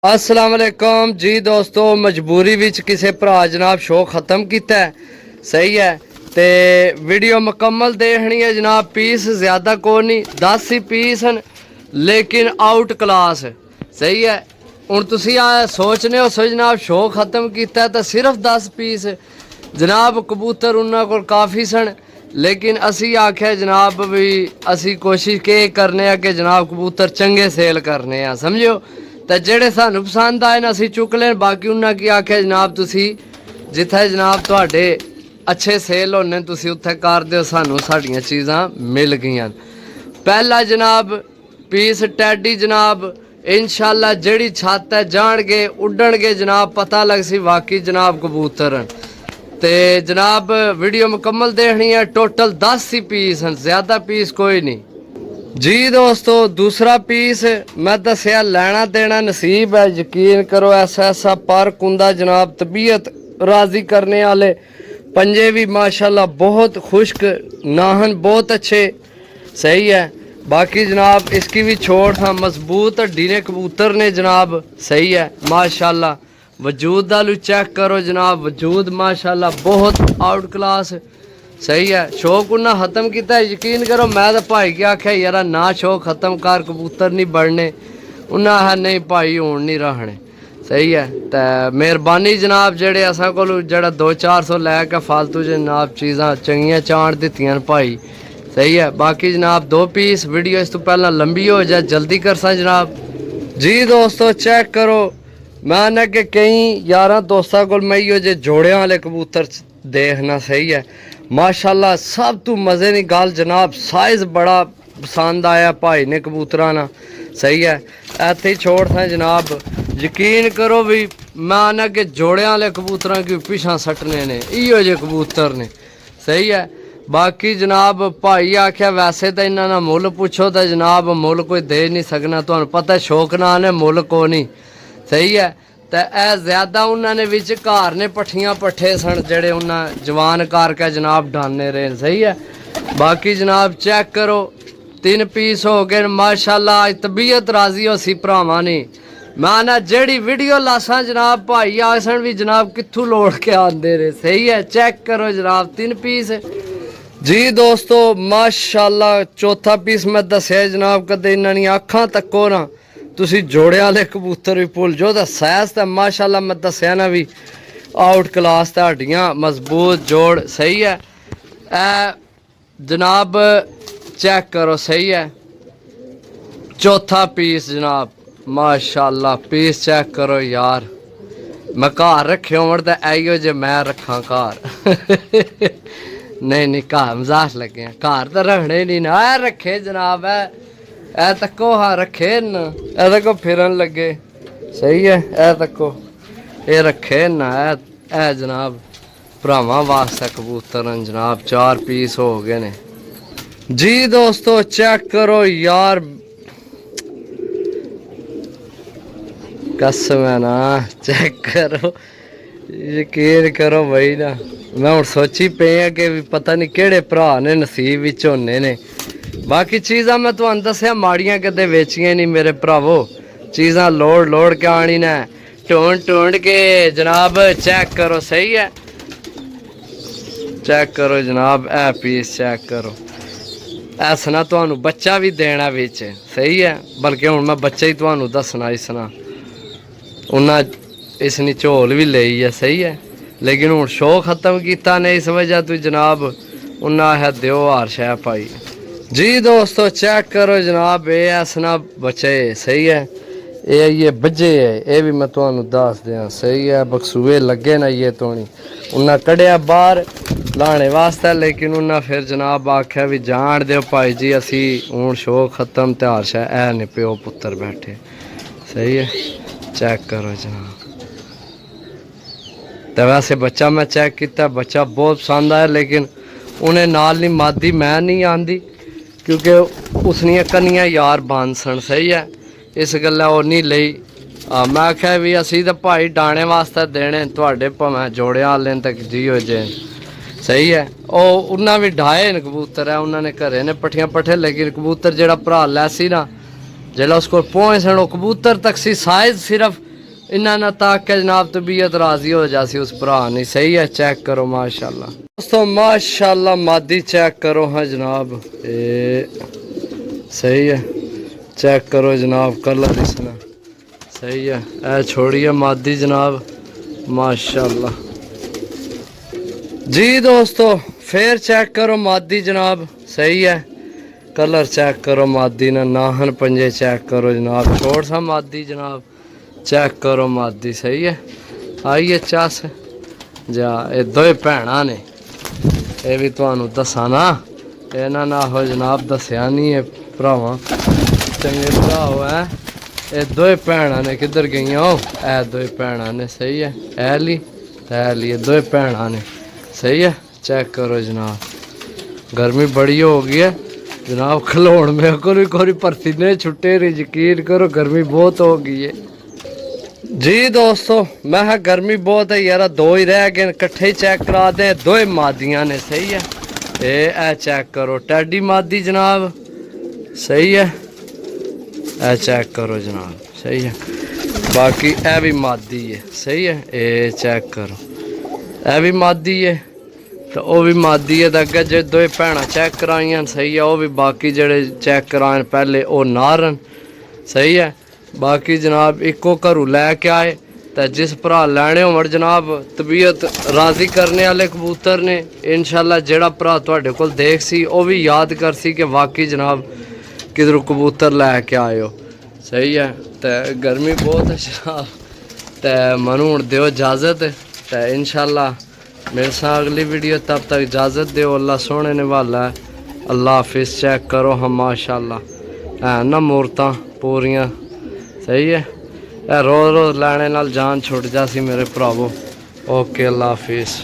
अस्सलाम वालेकुम जी दोस्तों, मजबूरी विच किसे भरा जनाब शो ख़त्म किया है। सही है ते वीडियो मुकम्मल देखनी है जनाब। पीस ज़्यादा को नहीं, 10 ही पीस हैं लेकिन आउट क्लास। सही है, हुण तुसी सोचने हो सो जनाब शो ख़त्म किया तो सिर्फ 10 पीस जनाब। कबूतर उन्होंने को काफ़ी सन लेकिन असी आख्या जनाब भी असी कोशिश के करने कि जनाब कबूतर चंगे सेल करने आ, समझो। तो जेड़े सानू पसंद आए ना असी चुक लें, बाकी उन्हें की आख्या जनाब तुसी जिथे जनाब तुहाडे अच्छे सेल होने तुसी उत्थे कर दिओ, सानू साडियां चीज़ां मिल गईयां। पहला जनाब पीस टैडी जनाब, इंशाल्लाह जेड़ी छत है जाणगे उड्डणगे जनाब, पता लग सी वाकई जनाब कबूतर हैं। ते जनाब वीडियो मुकम्मल देखनी है। टोटल 10 ही पीस हैं, ज़्यादा पीस कोई नहीं जी दोस्तों। दूसरा पीस मैं दसिया लेना देना नसीब है, यकीन करो। ऐसा पर कुंदा जनाब, तबीयत राजी करने वाले, पंजे भी माशाल्लाह बहुत खुश्क, नाहन बहुत अच्छे। सही है, बाकी जनाब इसकी भी छोड़ था, मजबूत हड्डी ने कबूतर ने जनाब। सही है माशाल्लाह। वजूद आलू चेक करो जनाब, वजूद माशाल्लाह बहुत आउट क्लास। सही है, शौक उन्हें ख़त्म किया, यकीन करो। मैं तो भाई के आख्या यार ना शौक ख़त्म कर, कबूतर नहीं बढ़ने। उन्हें आखा नहीं भाई हूँ नहीं रखने। सही है, तो मेहरबानी जनाब जेड़े असा को जरा 200-400 लैके फालतू जनाब चीज़ां चंगियां चाण दित्तियां भाई। सही है, बाकी जनाब 2 पीस। वीडियो इस तो पहला लंबी हो जाए, जल्दी करसा जनाब जी दोस्तों। चेक करो, मैं ना कि कई यार दोस्तों को मैं इो जे जोड़ियां वाले कबूतर देखना। सही है माशाल्लाह, सब तू मज़े की गल जनाब, साइज़ बड़ा पसंद आया भाई ने कबूतरा ना। सही है, इत्थे ही छोड़ था जनाब। यकीन करो भी मैं आना कि जोड़ियां वाले कबूतर की पिछा सटने ने, इो जे कबूतर ने। सही है, बाकी जनाब भाई आख्या वैसे तो इन्होंने मुल पुछो तो जनाब मुल कोई दे नहीं सकना, तुहानू पता शौक ना ने मुल को नहीं। सही है, तो यह ज़्यादा उन्होंने विच घर ने पट्ठियां पट्ठे सन जेड़े उन्हें जवान करके जनाब डाने रहे। सही है, बाकी जनाब चेक करो 3 पीस हो गए माशाल्लाह। आज तबीयत राजी हो सी भरावां ने। मैं ना जेड़ी वीडियो लासा जनाब भाई आसन भी जनाब कित्थों लोड़ के आंदे रहे। सही है, चेक करो जनाब 3 पीस जी दोस्तों माशाल्लाह। चौथा पीस मैं दसिया जनाब, कदे इन्होंने अखां तको ना तुसी जोड़े वाले कबूतर भी भुल जाओ। तो सैस तो माशाल्लाह मैं दसिया ना भी आउट क्लास तो हड्डियां मजबूत जोड़। सही है, जनाब चेक करो। सही है, चौथा पीस जनाब माशाल्लाह। पीस चेक करो यार, मैं घर रखे होवन तो इो जे मैं रखा घर नहीं घर मजाक लगे, घर तो रखने नहीं ना रखे जनाब। है तको हाँ रखे न, ए तको फिरन लगे। सही है, ए तको ये रखे न, ए जनाब भरावां वास्ते कबूतर जनाब। 4 पीस हो गए ने जी दोस्तों। चेक करो यार, कसम है ना, चेक करो, यकीन करो भाई ना। मैं हूँ सोची पे कि भी पता नहीं केड़े भरा ने नसीब विच होने ने। बाकी चीज़ां मैं तुहानू दसिया माड़ियां कदे वेचियां नहीं मेरे भरावो, चीज़ां लोड़ लोड़ के आनी ने, ढूंढ ढूंढ के जनाब। चेक करो। सही है, चेक करो जनाब, ए पीस चेक करो। ऐसा तुहानू बच्चा भी देना बिच। सही है, बल्कि हुण मैं बच्चा ही तुहानू दसना इसना। उन्हें इसनी झोल भी ली है। सही है, लेकिन हूँ शो ख़त्म किया ने इस वजह तो जनाब उन्हें आखिया दो हार शह पाई जी दोस्तों। चेक करो जनाब, ये ऐसा बचे। सही है, ये बजे है, ये भी मैं तुहानू दस दियाँ। सही है, बकसूए लगे ना ये तो नहीं उन्हें कढ़िया बाहर लाने वास्ते, लेकिन उन्हें फिर जनाब आख्या भी जान दो भाई जी असी हूँ शो ख़त्म ते हार शह ऐ ने प्यो पुत्तर बैठे। सही है, चेक करो जनाब। तो वैसे बच्चा मैं चेक किया, बच्चा बहुत पसंद आया, लेकिन उन्हें नाल नहीं मादी मैं नहीं आंदी क्योंकि उसनिया कन्नियां यार बंद सन। सही है, इस गल्ला वो नहीं लई। मैं आख्या भी असी तो भाई डाने वास्ते देने, थोड़े भावें जोड़े वाले तक जी हो जे। सही है, उन्हें भी ढाए न कबूतर है, उन्होंने घरे ने पट्ठियां पट्ठे, लेकिन कबूतर जरा भरा लै सी ना जिला उसको पहुँच सन कबूतर तक सी साइज सिर्फ इन्ना ना ताक के जनाब तबीयत राजी हो जासी उस भरा नहीं। सही है, चेक करो माशाल्लाह दोस्तों, माशाल्लाह मादी चेक करो। हाँ जनाब सही है, चेक करो जनाब कलर इसना सही है। ए छोड़िए मादी जनाब माशाल्लाह जी। दोस्तों फिर चेक करो मादी जनाब सही है, कलर चेक करो मादी ना, नाहन पंजे चेक करो जनाब, छोड़ सा मादी जनाब चेक करो मादी सही है। आइए चस जा ये दो भैन ने, ये भी तुहानू दसा ना, इन्हां ना हो जनाब दसिया नहीं है भरावां, चंगे भराओ है। ये दो भैन ने किधर गई हो, ए दो भैन ने सही है, ऐली ये दो भैन ने सही है। चेक करो जनाब, गर्मी बड़ी हो गई है जनाब, खलोण मेरे को भी कोई पसीने छुट्टे रही, यकीन करो गर्मी बहुत हो गई है जी। दोस्तों मैं गर्मी बहुत है यार, दो ही रह गए कट्ठे ही चेक करा दें, दो ही मादियाँ ने सही है। ए चेक करो टैडी मादी जनाब सही है, ए चेक करो जनाब सही है। बाकी ए भी मादी है सही है, ए चेक करो ए भी मादी है तो वह भी मादी है। अगर जो दो भैन चेक कराइया सही है, वह भी बाकी जड़े चेक कराए पहले वो नारन सही है। बाकी जनाब इको घरों लैके आए तो जिस भरा लैने हो जनाब तबीयत राजी करने वाले कबूतर ने, इंशाल्लाह जेड़ा भरा तुहाडे कोल देख सी वो भी याद कर सी कि वाकई जनाब किधरों कबूतर लैके आए हो सही है। तो गर्मी बहुत है जनाब, तो मनु हुण दिओ इजाज़त, तो इंशाल्लाह मेरे साथ अगली वीडियो, तब तक इजाज़त दो। अल्लाह सोने ने वाला है, अल्लाह हाफिज़। चेक करो हम माशाल्लाह है ना मूरतां पूरियां सही है। रोज़ रोज़ लैने नाल जान छुट जासी मेरे भरावो। ओके अल्लाह हाफिज़।